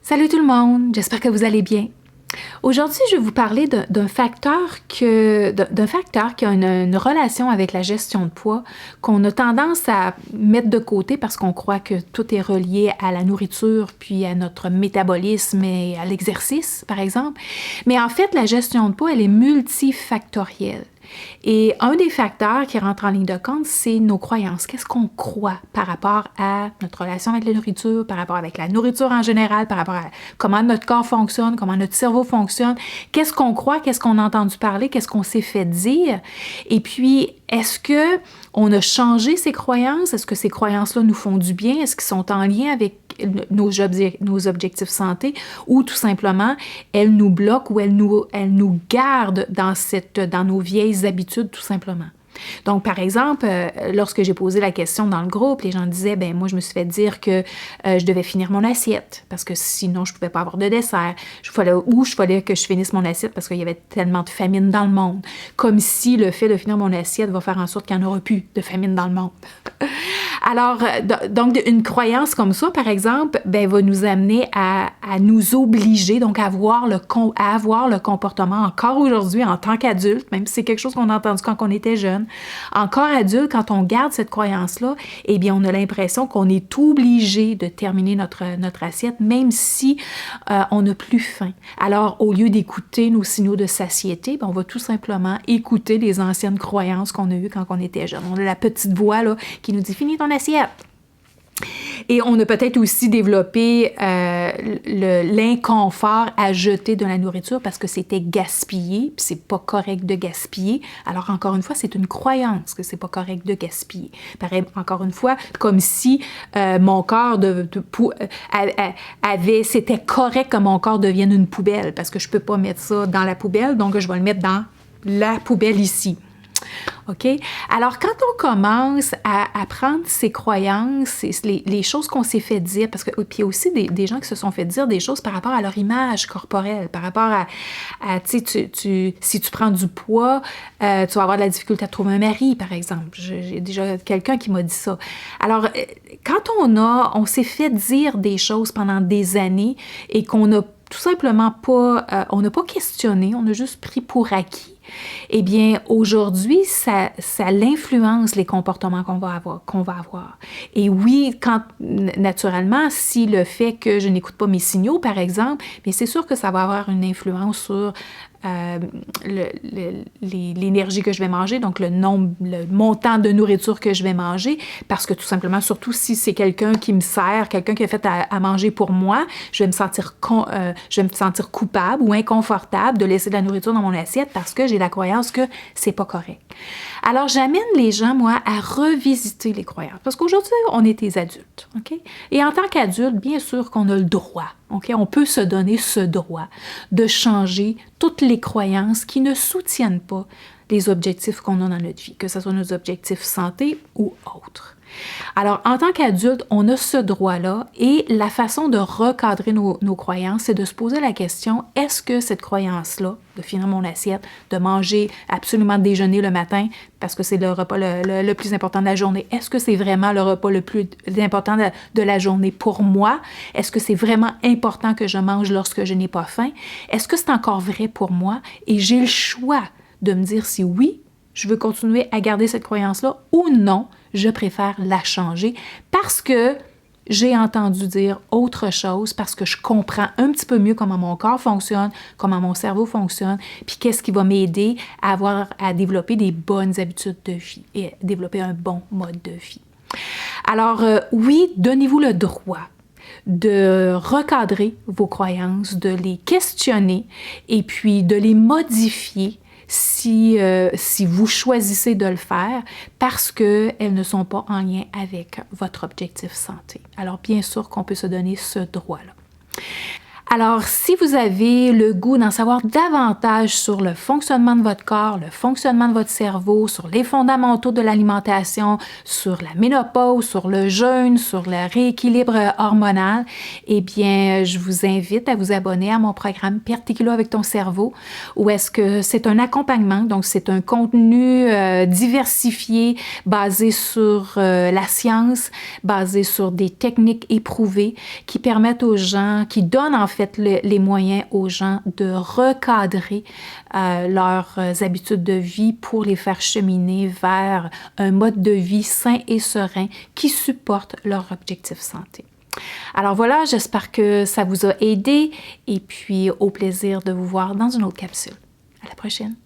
Salut tout le monde, j'espère que vous allez bien. Aujourd'hui, je vais vous parler d'un facteur qui a une relation avec la gestion de poids, qu'on a tendance à mettre de côté parce qu'on croit que tout est relié à la nourriture, puis à notre métabolisme et à l'exercice, par exemple. Mais en fait, la gestion de poids, elle est multifactorielle. Et un des facteurs qui rentre en ligne de compte, c'est nos croyances. Qu'est-ce qu'on croit par rapport à notre relation avec la nourriture, par rapport avec la nourriture en général, par rapport à comment notre corps fonctionne, comment notre cerveau fonctionne, qu'est-ce qu'on croit, qu'est-ce qu'on a entendu parler, qu'est-ce qu'on s'est fait dire. Et puis, est-ce qu'on a changé ces croyances? Est-ce que ces croyances-là nous font du bien? Est-ce qu'ils sont en lien avec nos objectifs santé, ou tout simplement, elles nous bloquent ou elles nous gardent dans nos vieilles habitudes, tout simplement. Donc, par exemple, lorsque j'ai posé la question dans le groupe, les gens disaient, ben moi, je me suis fait dire que je devais finir mon assiette parce que sinon, je ne pouvais pas avoir de dessert. Il fallait que je finisse mon assiette parce qu'il y avait tellement de famine dans le monde. Comme si le fait de finir mon assiette va faire en sorte qu'il n'y en aura plus de famine dans le monde. Alors, donc, une croyance comme ça, par exemple, ben, va nous amener à nous obliger, donc à avoir le comportement encore aujourd'hui en tant qu'adulte, même si c'est quelque chose qu'on a entendu quand on était jeune, encore adulte, quand on garde cette croyance-là, eh bien, on a l'impression qu'on est obligé de terminer notre assiette, même si on n'a plus faim. Alors, au lieu d'écouter nos signaux de satiété, ben, on va tout simplement écouter les anciennes croyances qu'on a eues quand on était jeune. On a la petite voix là, qui nous dit « Finis ton assiette ». Et on a peut-être aussi développé l'inconfort à jeter de la nourriture parce que c'était gaspillé, puis c'est pas correct de gaspiller. Alors, encore une fois, c'est une croyance que c'est pas correct de gaspiller. Pareil, encore une fois, comme si mon corps c'était correct que mon corps devienne une poubelle parce que je peux pas mettre ça dans la poubelle, donc je vais le mettre dans la poubelle ici. OK? Alors, quand on commence à prendre ces croyances, les choses qu'on s'est fait dire, parce que puis il y a aussi des gens qui se sont fait dire des choses par rapport à leur image corporelle, par rapport à si tu prends du poids, tu vas avoir de la difficulté à trouver un mari, par exemple. J'ai déjà quelqu'un qui m'a dit ça. Alors, quand on s'est fait dire des choses pendant des années et qu'on n'a tout simplement pas, on n'a pas questionné, on a juste pris pour acquis, eh bien, aujourd'hui, ça l'influence les comportements qu'on va avoir. Et oui, naturellement, si le fait que je n'écoute pas mes signaux, par exemple, bien, c'est sûr que ça va avoir une influence sur l'énergie que je vais manger, donc le montant de nourriture que je vais manger, parce que tout simplement, surtout si c'est quelqu'un qui me sert, quelqu'un qui a fait à manger pour moi, je vais me sentir coupable ou inconfortable de laisser de la nourriture dans mon assiette parce que j'ai la croyance que c'est pas correct. Alors, j'amène les gens, moi, à revisiter les croyances, parce qu'aujourd'hui, on est des adultes, OK? Et en tant qu'adulte, bien sûr qu'on a le droit, OK? On peut se donner ce droit de changer toutes les croyances qui ne soutiennent pas les objectifs qu'on a dans notre vie, que ce soit nos objectifs santé ou autres. Alors, en tant qu'adulte, on a ce droit-là et la façon de recadrer nos croyances, c'est de se poser la question, est-ce que cette croyance-là, de finir mon assiette, de manger absolument déjeuner le matin, parce que c'est le repas le plus important de la journée, est-ce que c'est vraiment le repas le plus important de la journée pour moi? Est-ce que c'est vraiment important que je mange lorsque je n'ai pas faim? Est-ce que c'est encore vrai pour moi? Et j'ai le choix de me dire si oui, je veux continuer à garder cette croyance-là ou non, je préfère la changer parce que j'ai entendu dire autre chose, parce que je comprends un petit peu mieux comment mon corps fonctionne, comment mon cerveau fonctionne, puis qu'est-ce qui va m'aider à développer des bonnes habitudes de vie et développer un bon mode de vie. Alors, oui, donnez-vous le droit de recadrer vos croyances, de les questionner et puis de les modifier si vous choisissez de le faire parce qu'elles ne sont pas en lien avec votre objectif santé. Alors, bien sûr qu'on peut se donner ce droit-là. Alors, si vous avez le goût d'en savoir davantage sur le fonctionnement de votre corps, le fonctionnement de votre cerveau, sur les fondamentaux de l'alimentation, sur la ménopause, sur le jeûne, sur le rééquilibre hormonal, eh bien, je vous invite à vous abonner à mon programme Perdre tes kilos avec ton cerveau, où est-ce que c'est un accompagnement, donc c'est un contenu diversifié, basé sur la science, basé sur des techniques éprouvées qui permettent aux gens, qui donnent en fait les moyens aux gens de recadrer leurs habitudes de vie pour les faire cheminer vers un mode de vie sain et serein qui supporte leur objectif santé. Alors voilà, j'espère que ça vous a aidé et puis au plaisir de vous voir dans une autre capsule. À la prochaine!